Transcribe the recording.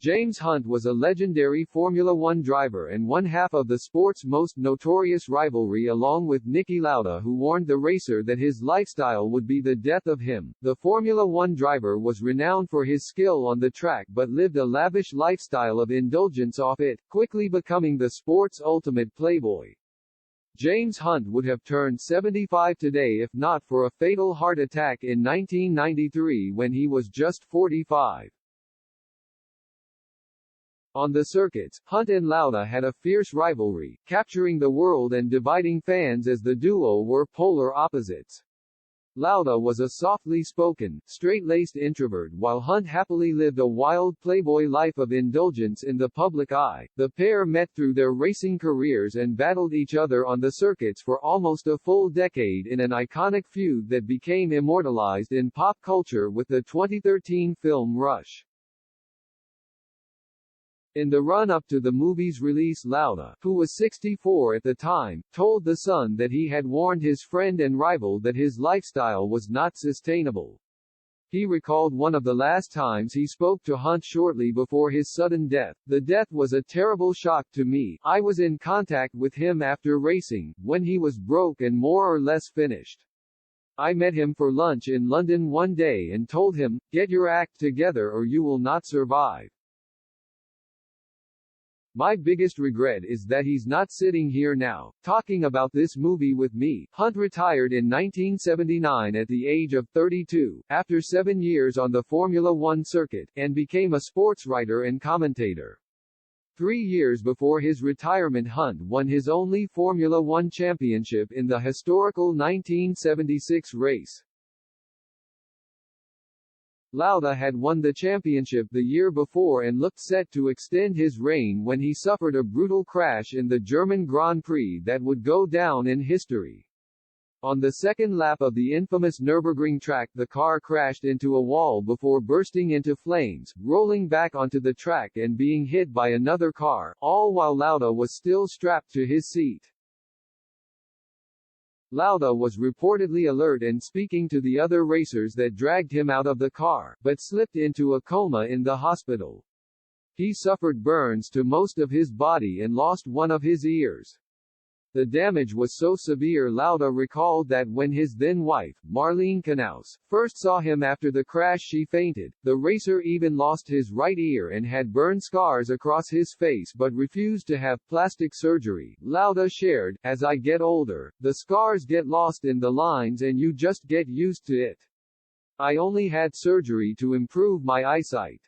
James Hunt was a legendary Formula One driver and one half of the sport's most notorious rivalry along with Niki Lauda, who warned the racer that his lifestyle would be the death of him. The Formula One driver was renowned for his skill on the track but lived a lavish lifestyle of indulgence off it, quickly becoming the sport's ultimate playboy. James Hunt would have turned 75 today if not for a fatal heart attack in 1993 when he was just 45. On the circuits, Hunt and Lauda had a fierce rivalry, capturing the world and dividing fans as the duo were polar opposites. Lauda was a softly spoken, straight-laced introvert while Hunt happily lived a wild playboy life of indulgence in the public eye. The pair met through their racing careers and battled each other on the circuits for almost a full decade in an iconic feud that became immortalized in pop culture with the 2013 film Rush. In the run-up to the movie's release, Lauda, who was 64 at the time, told The Sun that he had warned his friend and rival that his lifestyle was not sustainable. He recalled one of the last times he spoke to Hunt shortly before his sudden death. "The death was a terrible shock to me. I was in contact with him after racing, when he was broke and more or less finished. I met him for lunch in London one day and told him, 'Get your act together or you will not survive.' My biggest regret is that he's not sitting here now, talking about this movie with me." Hunt retired in 1979 at the age of 32, after 7 years on the Formula One circuit, and became a sports writer and commentator. 3 years before his retirement, Hunt won his only Formula One championship in the historical 1976 race. Lauda had won the championship the year before and looked set to extend his reign when he suffered a brutal crash in the German Grand Prix that would go down in history. On the second lap of the infamous Nürburgring track, the car crashed into a wall before bursting into flames, rolling back onto the track and being hit by another car, all while Lauda was still strapped to his seat. Lauda was reportedly alert and speaking to the other racers that dragged him out of the car, but slipped into a coma in the hospital. He suffered burns to most of his body and lost one of his ears. The damage was so severe, Lauda recalled that when his then-wife, Marlene Knaus, first saw him after the crash she fainted. The racer even lost his right ear and had burn scars across his face but refused to have plastic surgery. Lauda shared, "As I get older, the scars get lost in the lines and you just get used to it. I only had surgery to improve my eyesight.